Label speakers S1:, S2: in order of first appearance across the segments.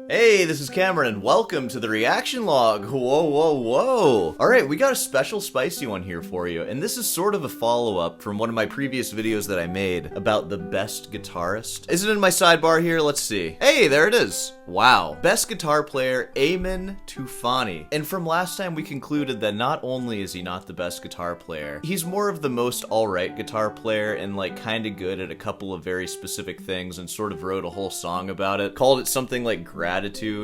S1: Hey, this is Cameron, and welcome to the reaction log. Whoa, whoa, whoa. Alright, we got a special spicy one here for you, and this is sort of a follow-up from one of my previous videos that I made about the best guitarist. Is it in my sidebar here? Let's see. Hey, there it is. Wow. Best guitar player, Eamon Tufani. And from last time, we concluded that not only is he not the best guitar player, he's more of the most alright guitar player and like kinda good at a couple of very specific things and sort of wrote a whole song about it. Called it something like gratitude,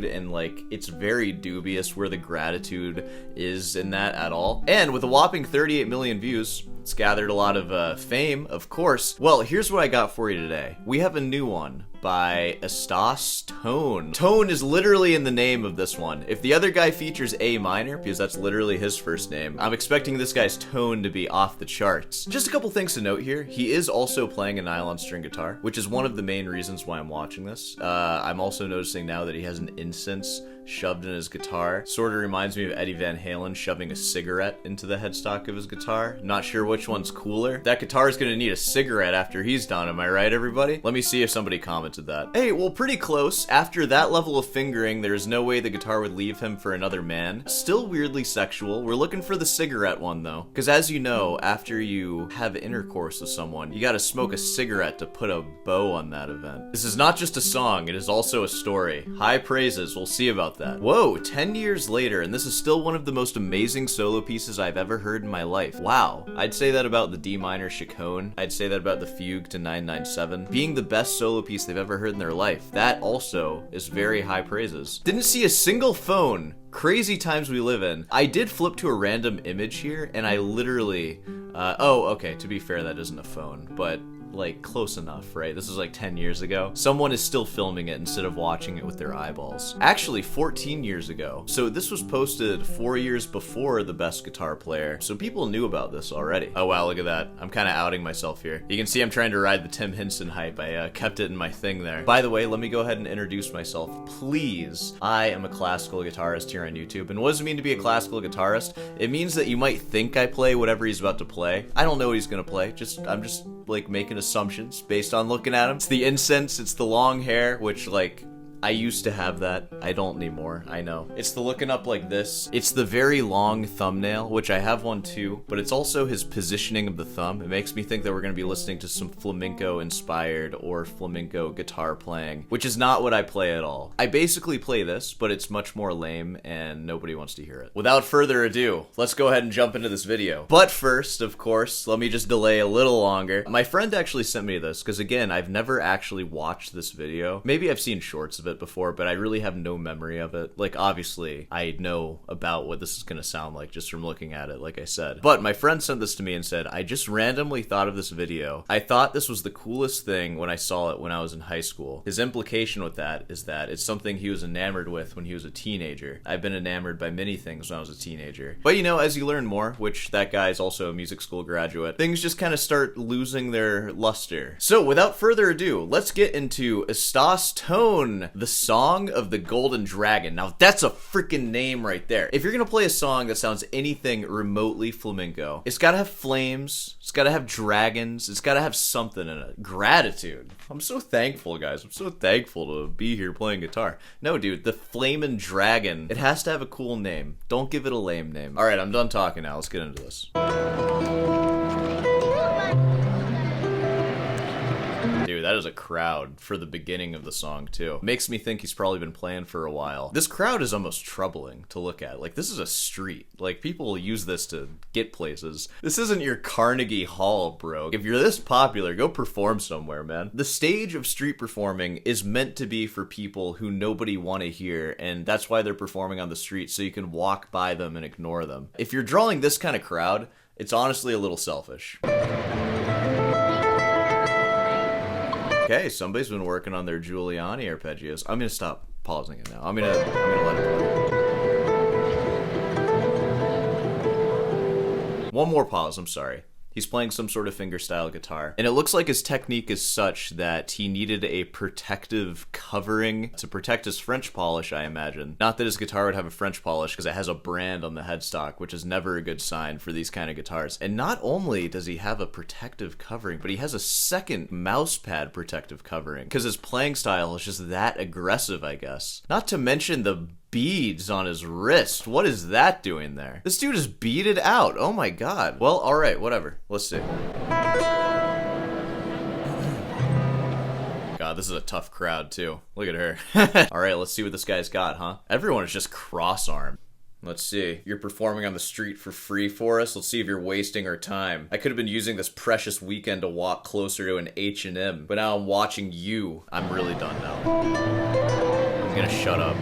S1: and like it's very dubious where the gratitude is in that at all. And with a whopping 38 million views, it's gathered a lot of fame, of course. Well, here's what I got for you today. We have a new one by Estas Tone. Tone is literally in the name of this one. If the other guy features A minor, because that's literally his first name, I'm expecting this guy's tone to be off the charts. Just a couple things to note here. He is also playing a nylon string guitar, which is one of the main reasons why I'm watching this. I'm also noticing now that he has an incense shoved in his guitar. Sort of reminds me of Eddie Van Halen shoving a cigarette into the headstock of his guitar. Not sure which one's cooler. That guitar is gonna need a cigarette after he's done, am I right, everybody? Let me see if somebody commented that. Hey, well, pretty close. After that level of fingering, there's no way the guitar would leave him for another man. Still weirdly sexual. We're looking for the cigarette one, though. Because as you know, after you have intercourse with someone, you gotta smoke a cigarette to put a bow on that event. This is not just a song, it is also a story. High praises, we'll see about that. Whoa, 10 years later, and this is still one of the most amazing solo pieces I've ever heard in my life. Wow. I'd say that about the D minor Chaconne. I'd say that about the Fugue to 997. Being the best solo piece they've ever heard in their life. That also is very high praises. Didn't see a single phone. Crazy times we live in. I did flip to a random image here, and I literally, oh, okay, to be fair, that isn't a phone, but like close enough, right? This is like 10 years ago. Someone is still filming it instead of watching it with their eyeballs. Actually, 14 years ago. So this was posted 4 years before the best guitar player. So people knew about this already. Oh wow, look at that. I'm kind of outing myself here. You can see I'm trying to ride the Tim Henson hype. I kept it in my thing there. By the way, let me go ahead and introduce myself, please. I am a classical guitarist here on YouTube. And what does it mean to be a classical guitarist? It means that you might think I play whatever he's about to play. I don't know what he's gonna play. I'm just like making assumptions based on looking at him. It's the incense, it's the long hair, which like I used to have that. I don't anymore, I know. It's the looking up like this. It's the very long thumbnail, which I have one too, but it's also his positioning of the thumb. It makes me think that we're gonna be listening to some flamenco inspired or flamenco guitar playing, which is not what I play at all. I basically play this, but it's much more lame and nobody wants to hear it. Without further ado, let's go ahead and jump into this video. But first, of course, let me just delay a little longer. My friend actually sent me this, because again, I've never actually watched this video. Maybe I've seen shorts of it before, but I really have no memory of it. Like, obviously, I know about what this is gonna sound like just from looking at it, like I said. But my friend sent this to me and said, I just randomly thought of this video. I thought this was the coolest thing when I saw it when I was in high school. His implication with that is that it's something he was enamored with when he was a teenager. I've been enamored by many things when I was a teenager. But you know, as you learn more, which that guy's also a music school graduate, things just kind of start losing their luster. So without further ado, let's get into Estas Tone, the Song of the Golden Dragon. Now that's a freaking name right there. If you're gonna play a song that sounds anything remotely flamenco, it's gotta have flames, it's gotta have dragons, it's gotta have something in it. Gratitude. I'm so thankful, guys. I'm so thankful to be here playing guitar. No, dude, the Flamin' Dragon. It has to have a cool name. Don't give it a lame name. Alright, I'm done talking now. Let's get into this. Dude, that is a crowd for the beginning of the song, too. Makes me think he's probably been playing for a while. This crowd is almost troubling to look at. Like, this is a street. Like, people use this to get places. This isn't your Carnegie Hall, bro. If you're this popular, go perform somewhere, man. The stage of street performing is meant to be for people who nobody want to hear, and that's why they're performing on the street, so you can walk by them and ignore them. If you're drawing this kind of crowd, it's honestly a little selfish. Okay, somebody's been working on their Giuliani arpeggios. I'm gonna stop pausing it now. I'm gonna let it play. One more pause, I'm sorry. He's playing some sort of fingerstyle guitar. And it looks like his technique is such that he needed a protective covering to protect his French polish, I imagine. Not that his guitar would have a French polish, because it has a brand on the headstock, which is never a good sign for these kind of guitars. And not only does he have a protective covering, but he has a second mouse pad protective covering, because his playing style is just that aggressive, I guess. Not to mention the beads on his wrist. What is that doing there? This dude is beaded out. Oh my god. Well, alright, whatever. Let's see. God, this is a tough crowd, too. Look at her. Alright, let's see what this guy's got, huh? Everyone is just cross-armed. Let's see. You're performing on the street for free for us? Let's see if you're wasting our time. I could have been using this precious weekend to walk closer to an H&M, but now I'm watching you. I'm really done now. I'm gonna shut up.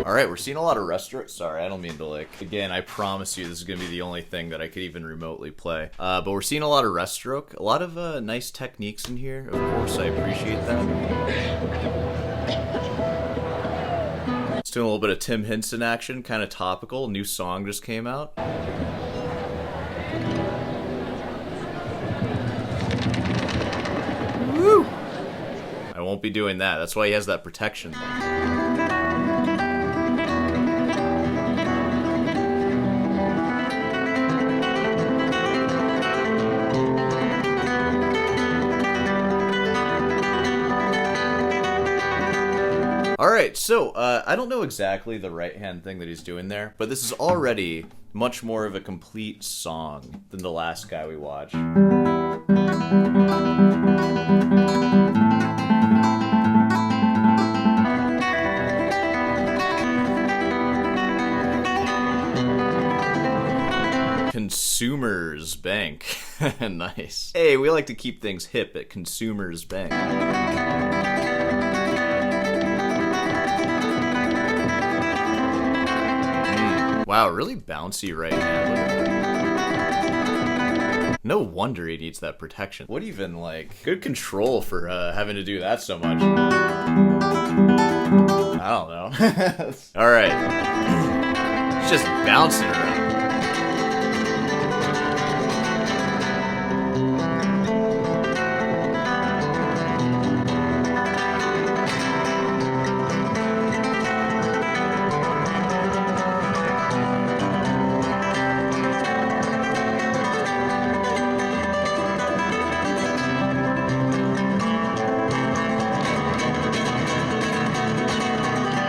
S1: Alright, we're seeing a lot of restaurants. Sorry, I don't mean to, like, again, I promise you this is gonna be the only thing that I could even remotely play. But we're seeing a lot of rest stroke, a lot of nice techniques in here. Of course, I appreciate that. It's doing a little bit of Tim Henson action, kind of topical. New song just came out. Woo! I won't be doing that. That's why he has that protection thing. Alright, so, I don't know exactly the right-hand thing that he's doing there, but this is already much more of a complete song than the last guy we watched. Consumers Bank. Nice. Hey, we like to keep things hip at Consumers Bank. Wow, really bouncy right hand. Look at that. No wonder he needs that protection. What even, like, good control for having to do that so much. I don't know. Alright. It's just bouncing around.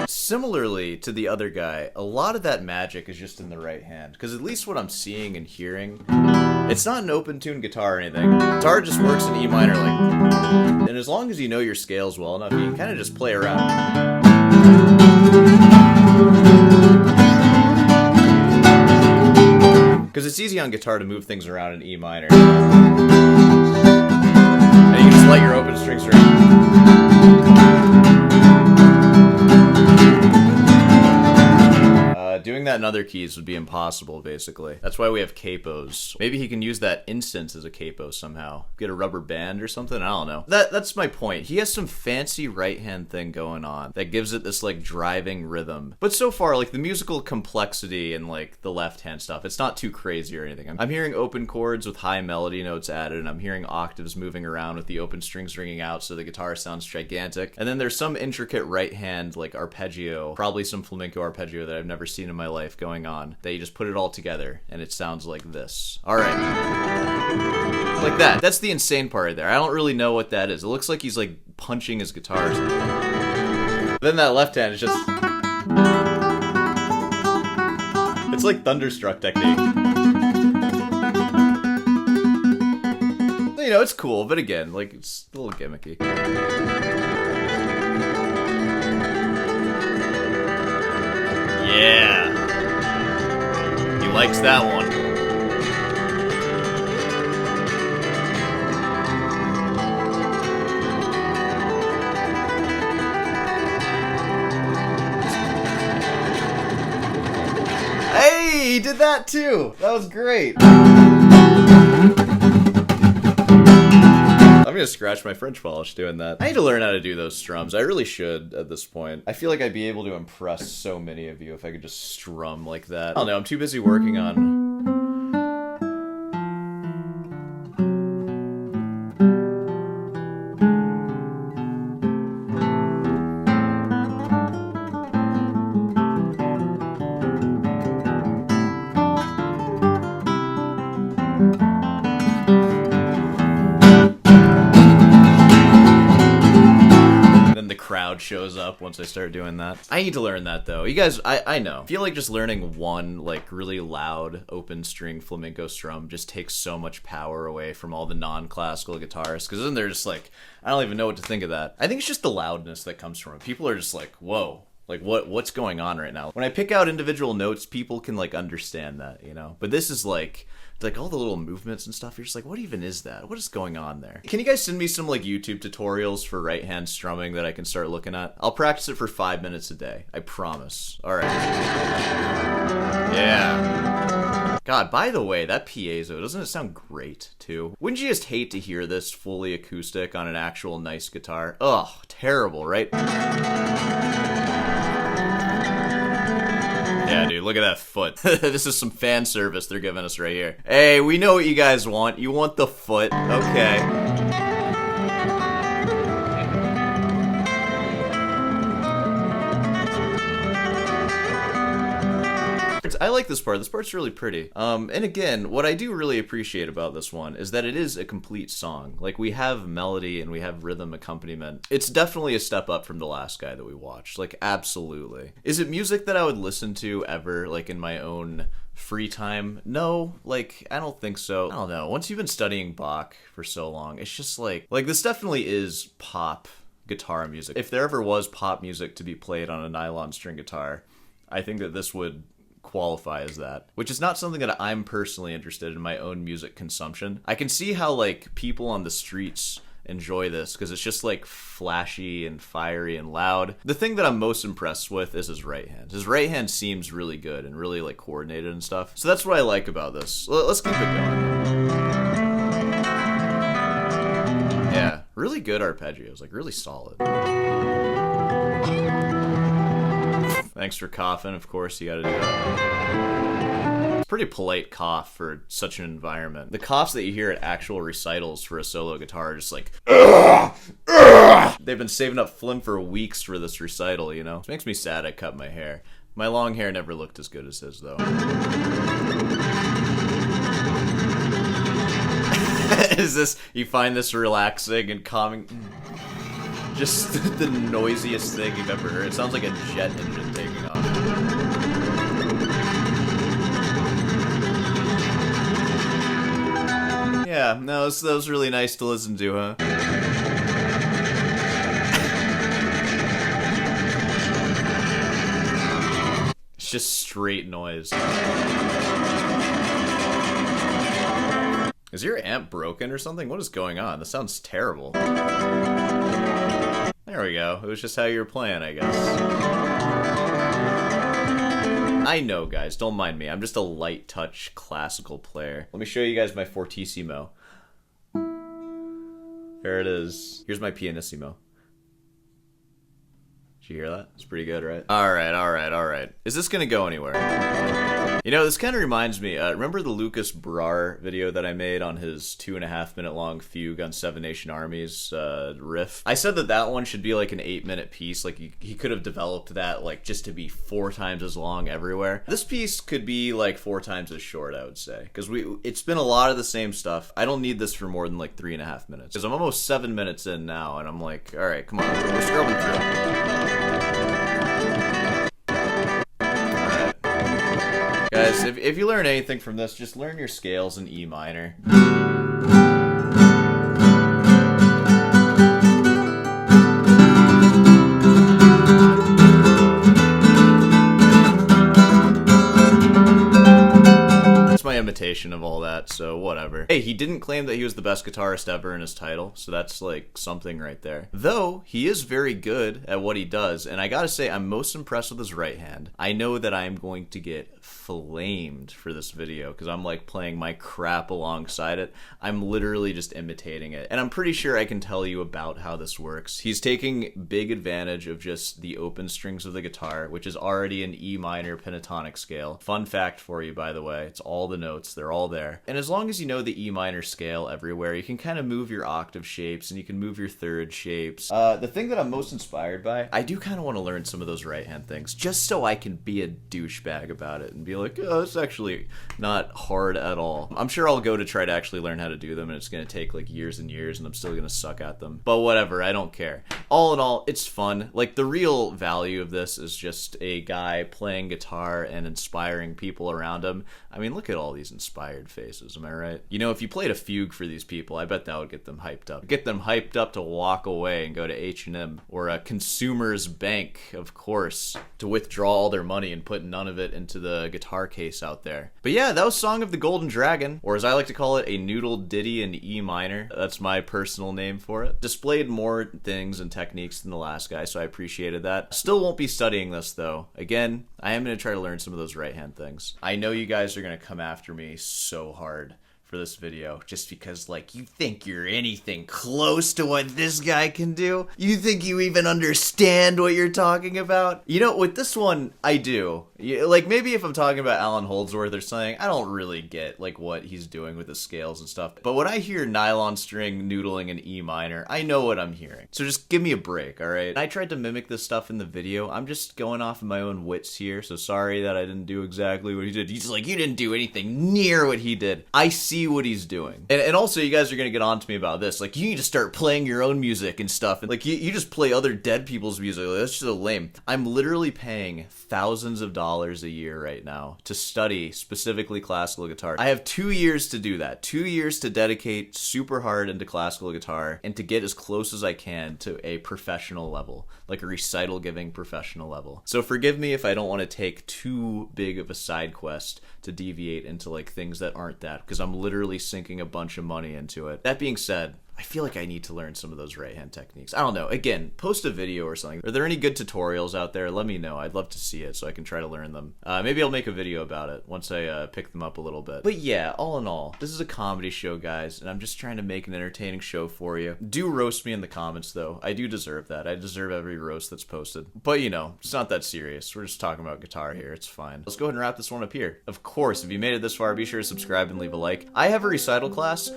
S1: Similarly to the other guy, a lot of that magic is just in the right hand, because at least what I'm seeing and hearing, it's not an open tune guitar or anything. Guitar just works in E minor, like, and as long as you know your scales well enough, you can kind of just play around. Because it's easy on guitar to move things around in E minor. And you can just let your open strings around. Doing that in other keys would be impossible, basically. That's why we have capos. Maybe he can use that instance as a capo somehow. Get a rubber band or something? I don't know. That's my point. He has some fancy right-hand thing going on that gives it this, like, driving rhythm. But so far, like, the musical complexity and, like, the left-hand stuff, it's not too crazy or anything. I'm hearing open chords with high melody notes added, and I'm hearing octaves moving around with the open strings ringing out so the guitar sounds gigantic. And then there's some intricate right-hand, like, arpeggio, probably some flamenco arpeggio that I've never seen in my life going on, that you just put it all together and it sounds like this. Alright. Like that. That's the insane part right there. I don't really know what that is. It looks like he's like punching his guitars. Then that left hand is just... It's like Thunderstruck technique. You know, it's cool, but again, like, it's a little gimmicky. Yeah. He likes that one. that too! That was great! I'm gonna scratch my French polish doing that. I need to learn how to do those strums. I really should at this point. I feel like I'd be able to impress so many of you if I could just strum like that. I don't know, I'm too busy working on... shows up once I start doing that. I need to learn that though. You guys, I know. I feel like just learning one like really loud open string flamenco strum just takes so much power away from all the non-classical guitarists, because then they're just like, I don't even know what to think of that. I think it's just the loudness that comes from it. People are just like, whoa. Like, what's going on right now? When I pick out individual notes, people can, like, understand that, you know? But this is, like all the little movements and stuff, you're just like, what even is that? What is going on there? Can you guys send me some, like, YouTube tutorials for right-hand strumming that I can start looking at? I'll practice it for 5 minutes a day. I promise. All right. Yeah. God, by the way, that piezo, doesn't it sound great, too? Wouldn't you just hate to hear this fully acoustic on an actual nice guitar? Ugh, terrible, right? Yeah, dude, look at that foot. This is some fan service they're giving us right here. Hey, we know what you guys want. You want the foot. Okay. I like this part. This part's really pretty. And again, what I do really appreciate about this one is that it is a complete song. Like, we have melody and we have rhythm accompaniment. It's definitely a step up from the last guy that we watched. Like, absolutely. Is it music that I would listen to ever, like, in my own free time? No, like, I don't think so. I don't know. Once you've been studying Bach for so long, it's just like this definitely is pop guitar music. If there ever was pop music to be played on a nylon string guitar, I think that this would qualify as that, which is not something that I'm personally interested in my own music consumption. I can see how, like, people on the streets enjoy this because it's just, like, flashy and fiery and loud. The thing that I'm most impressed with is his right hand. His right hand seems really good and really, like, coordinated and stuff. So that's what I like about this. Let's keep it going. Yeah, really good arpeggios, like, really solid. Thanks for coughing, of course, you gotta do that. It's a pretty polite cough for such an environment. The coughs that you hear at actual recitals for a solo guitar are just like, ugh, ugh. They've been saving up phlegm for weeks for this recital, you know? It makes me sad I cut my hair. My long hair never looked as good as his, though. Is this, you find this relaxing and calming? Just the noisiest thing you've ever heard. It sounds like a jet engine taking off. Yeah, no, that was really nice to listen to, huh? It's just straight noise. Is your amp broken or something? What is going on? This sounds terrible. There we go. It was just how you were playing, I guess. I know, guys. Don't mind me. I'm just a light touch classical player. Let me show you guys my fortissimo. There it is. Here's my pianissimo. Did you hear that? It's pretty good, right? Alright. Is this gonna go anywhere? You know, this kind of reminds me, remember the Lucas Brar video that I made on his 2.5 minute long fugue on Seven Nation Army's riff? I said that one should be like an 8-minute piece, like he could have developed that like just to be 4 times as long everywhere. This piece could be like 4 times as short, I would say, because it's been a lot of the same stuff. I don't need this for more than like 3.5 minutes, because I'm almost 7 minutes in now, and I'm like, alright, come on, we're scrubbing through. Guys, if you learn anything from this, just learn your scales in E minor. That's my imitation of all that, so whatever. Hey, he didn't claim that he was the best guitarist ever in his title, so that's like something right there. Though, he is very good at what he does, and I gotta say, I'm most impressed with his right hand. I know that I am going to get flamed for this video because I'm like playing my crap alongside it. I'm literally just imitating it. And I'm pretty sure I can tell you about how this works. He's taking big advantage of just the open strings of the guitar, which is already an E minor pentatonic scale. Fun fact for you, by the way, it's all the notes, they're all there. And as long as you know the E minor scale everywhere, you can kind of move your octave shapes and you can move your third shapes. The thing that I'm most inspired by, I do kind of want to learn some of those right hand things just so I can be a douchebag about it and be like, oh, it's actually not hard at all. I'm sure I'll go to try to actually learn how to do them and it's going to take like years and years and I'm still going to suck at them. But whatever, I don't care. All in all, it's fun. Like the real value of this is just a guy playing guitar and inspiring people around him. I mean, look at all these inspired faces, am I right? You know, if you played a fugue for these people, I bet that would get them hyped up. Get them hyped up to walk away and go to H&M or a Consumer's Bank, of course, to withdraw all their money and put none of it into the guitar case out there. But yeah, that was Song of the Golden Dragon, or as I like to call it, a noodle ditty in E minor. That's my personal name for it. Displayed more things and techniques than the last guy, so I appreciated that. Still won't be studying this though. Again, I am going to try to learn some of those right hand things. I know you guys are going to come after me so hard for this video just because, like, you think you're anything close to what this guy can do? You think you even understand what you're talking about? You know, with this one, I do. Like, maybe if I'm talking about Alan Holdsworth or something, I don't really get, like, what he's doing with the scales and stuff. But when I hear nylon string noodling in E minor, I know what I'm hearing. So just give me a break, alright? I tried to mimic this stuff in the video. I'm just going off of my own wits here, so sorry that I didn't do exactly what he did. He's like, you didn't do anything near what he did. I see what he's doing. And also, you guys are gonna get on to me about this. Like, you need to start playing your own music and stuff. And like, you just play other dead people's music. Like, that's just so lame. I'm literally paying thousands of dollars a year right now to study specifically classical guitar. I have 2 years to do that. 2 years to dedicate super hard into classical guitar and to get as close as I can to a professional level, like a recital giving professional level. So forgive me if I don't want to take too big of a side quest to deviate into like things that aren't that, because I'm literally sinking a bunch of money into it. That being said, I feel like I need to learn some of those right hand techniques. I don't know. Again, post a video or something. Are there any good tutorials out there? Let me know. I'd love to see it so I can try to learn them. Maybe I'll make a video about it once I pick them up a little bit. But yeah, all in all, this is a comedy show, guys, and I'm just trying to make an entertaining show for you. Do roast me in the comments, though. I do deserve that. I deserve every roast that's posted. But, you know, it's not that serious. We're just talking about guitar here. It's fine. Let's go ahead and wrap this one up here. Of course, if you made it this far, be sure to subscribe and leave a like. I have a recital class.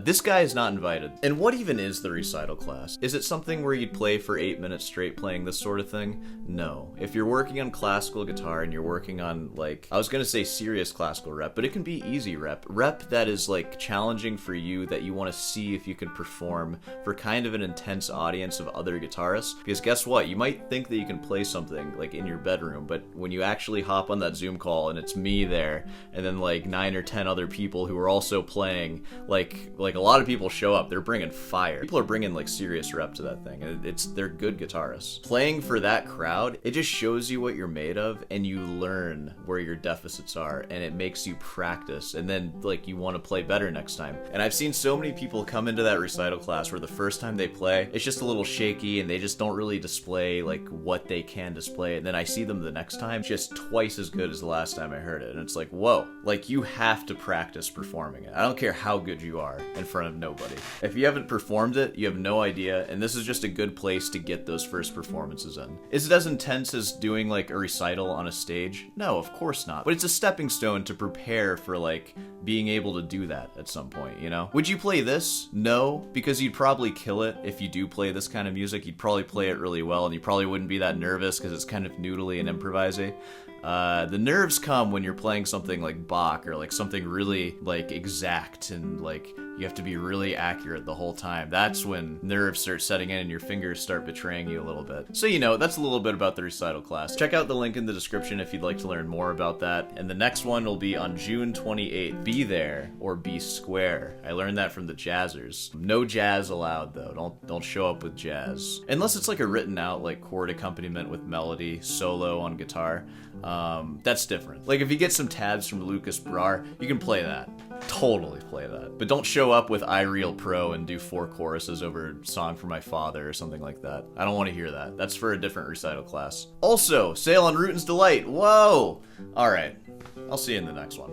S1: This guy is not invited. And what even is the recital class? Is it something where you'd play for 8 minutes straight playing this sort of thing? No. If you're working on classical guitar and you're working on, like, I was gonna say serious classical rep, but it can be easy rep. Rep that is, like, challenging for you, that you want to see if you can perform for kind of an intense audience of other guitarists. Because guess what? You might think that you can play something, like, in your bedroom, but when you actually hop on that Zoom call and it's me there, and then, like, 9 or 10 other people who are also playing, like a lot of people show up, they're bringing fire. People are bringing like serious rep to that thing. They're good guitarists. Playing for that crowd, it just shows you what you're made of and you learn where your deficits are and it makes you practice and then like you want to play better next time. And I've seen so many people come into that recital class where the first time they play, it's just a little shaky and they just don't really display like what they can display. And then I see them the next time just twice as good as the last time I heard it. And it's like, whoa, like you have to practice performing it. I don't care how good you are in front of nobody. If you haven't performed it, you have no idea, and this is just a good place to get those first performances in. Is it as intense as doing like a recital on a stage? No, of course not. But it's a stepping stone to prepare for like being able to do that at some point, you know? Would you play this? No, because you'd probably kill it if you do play this kind of music. You'd probably play it really well, and you probably wouldn't be that nervous because it's kind of noodly and improvisy. The nerves come when you're playing something like Bach or like something really like exact and like you have to be really accurate the whole time. That's when nerves start setting in and your fingers start betraying you a little bit. So, you know, that's a little bit about the recital class. Check out the link in the description if you'd like to learn more about that. And the next one will be on June 28th. Be there or be square. I learned that from the jazzers. No jazz allowed though. Don't show up with jazz. Unless it's like a written out like chord accompaniment with melody, solo on guitar. That's different. Like if you get some tabs from Lucas Brar, you can play that. Totally play that. But don't show up with iReal Pro and do 4 choruses over Song for My Father or something like that. I don't want to hear that. That's for a different recital class. Also, sale on Rutan's Delight. Whoa! Alright. I'll see you in the next one.